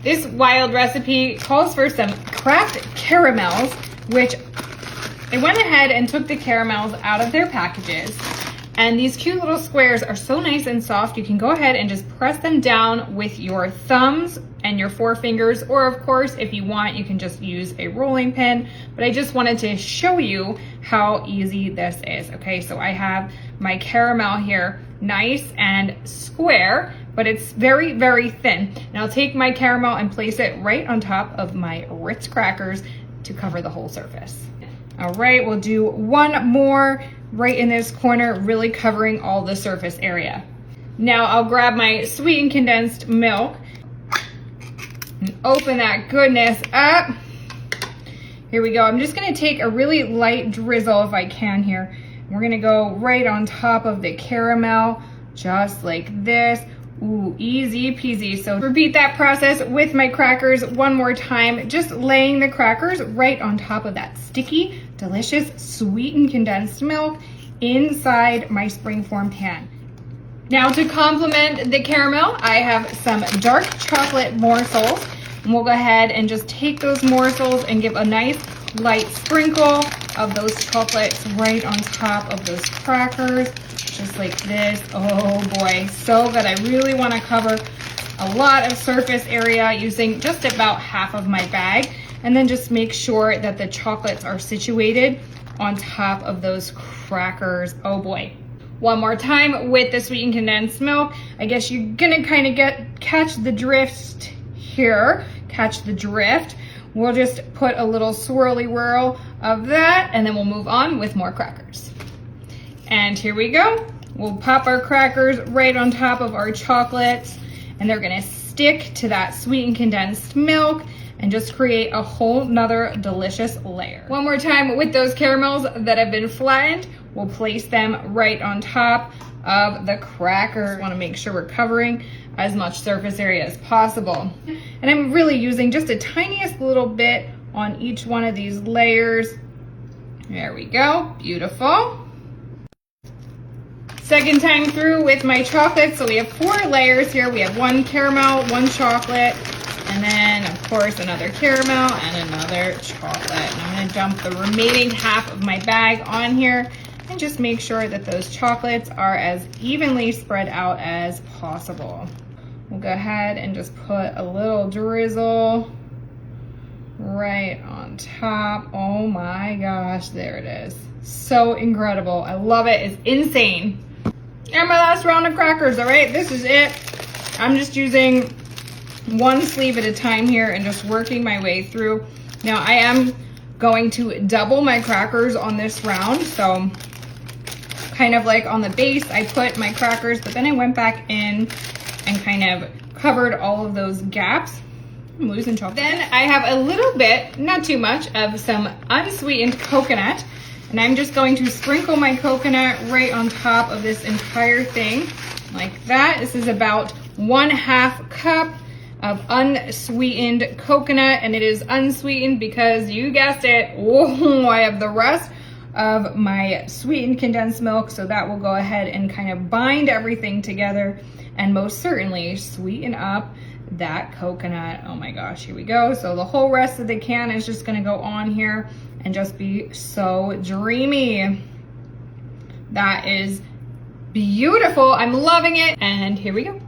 This wild recipe calls for some craft caramels, which I went ahead and took the caramels out of their packages. And these cute little squares are so nice and soft. You can go ahead and just press them down with your thumbs and your forefingers, or of course, if you want, you can just use a rolling pin. But I just wanted to show you how easy this is. Okay, so I have my caramel here, nice and square, but it's very, very thin. And I'll take my caramel and place it right on top of my Ritz crackers to cover the whole surface. All right, we'll do one more right in this corner, really covering all the surface area. Now I'll grab my sweetened condensed milk and open that goodness up. Here we go. I'm just gonna take a really light drizzle if I can here. We're gonna go right on top of the caramel, just like this. Ooh, easy peasy. So repeat that process with my crackers one more time, just laying the crackers right on top of that sticky, delicious, sweetened condensed milk inside my springform pan. Now to complement the caramel, I have some dark chocolate morsels. And we'll go ahead and just take those morsels and give a nice light sprinkle of those chocolates right on top of those crackers. Just like this. Oh boy, so good. I really want to cover a lot of surface area using just about half of my bag, and then just make sure that the chocolates are situated on top of those crackers. Oh boy. One more time with the sweetened condensed milk. I guess you're gonna kind of catch the drift here. Catch the drift. We'll just put a little swirly whirl of that, and then we'll move on with more crackers. And here we go. We'll pop our crackers right on top of our chocolates, and they're gonna stick to that sweetened condensed milk and just create a whole nother delicious layer. One more time with those caramels that have been flattened, we'll place them right on top of the crackers. Want to make sure we're covering as much surface area as possible. And I'm really using just a tiniest little bit on each one of these layers. There we go, beautiful. Second time through with my chocolate. So we have 4 layers here. We have 1 caramel, 1 chocolate, and then of course another caramel and another chocolate. And I'm gonna dump the remaining half of my bag on here and just make sure that those chocolates are as evenly spread out as possible. We'll go ahead and just put a little drizzle right on top. Oh my gosh, there it is. So incredible. I love it. It's insane. And my last round of crackers, all right? This is it. I'm just using one sleeve at a time here and just working my way through. Now I am going to double my crackers on this round. So kind of like on the base, I put my crackers, but then I went back in and kind of covered all of those gaps. I'm losing chocolate. Then I have a little bit, not too much, of some unsweetened coconut. And I'm just going to sprinkle my coconut right on top of this entire thing, like that. This is about 1/2 cup of unsweetened coconut, and it is unsweetened because you guessed it, oh, I have the rest of my sweetened condensed milk, so that will go ahead and kind of bind everything together and most certainly sweeten up that coconut. Oh my gosh, here we go. So the whole rest of the can is just gonna go on here and just be so dreamy. That is beautiful. I'm loving it. And here we go.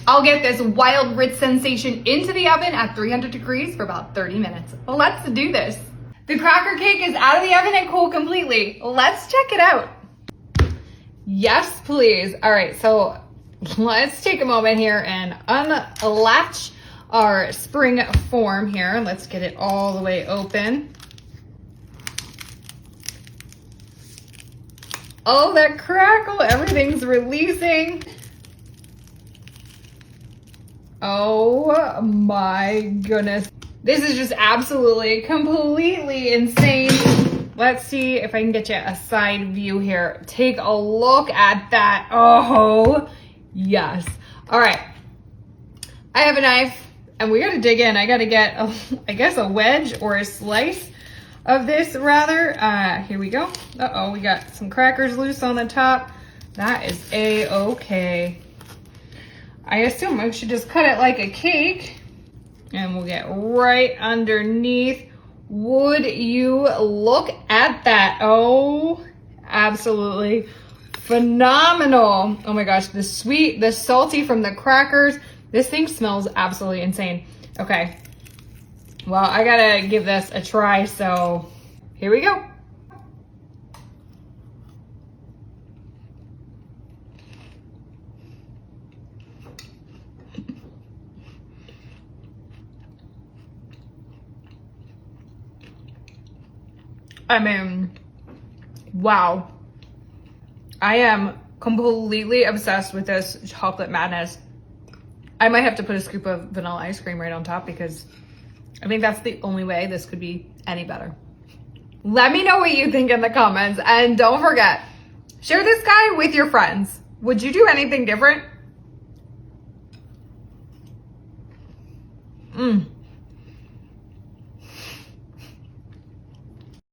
I'll get this wild Ritz sensation into the oven at 300 degrees for about 30 minutes. Let's do this. The cracker cake is out of the oven and cool completely. Let's check it out. Yes, please. All right, so let's take a moment here and unlatch our spring form here. Let's get it all the way open. Oh, that crackle, everything's releasing. Oh my goodness. This is just absolutely, completely insane. Let's see if I can get you a side view here. Take a look at that. Oh, yes. All right. I have a knife and we gotta dig in. I gotta get, I guess, a wedge or a slice of this rather. Here we go. Uh-oh, we got some crackers loose on the top. That is a-okay. I assume I should just cut it like a cake and we'll get right underneath. Would you look at that? Oh, absolutely phenomenal. Oh my gosh, the sweet, the salty from the crackers. This thing smells absolutely insane. Okay, well, I gotta give this a try, so here we go. I mean, wow. I am completely obsessed with this chocolate madness. I might have to put a scoop of vanilla ice cream right on top because I think that's the only way this could be any better. Let me know what you think in the comments, and don't forget, share this guy with your friends. Would you do anything different?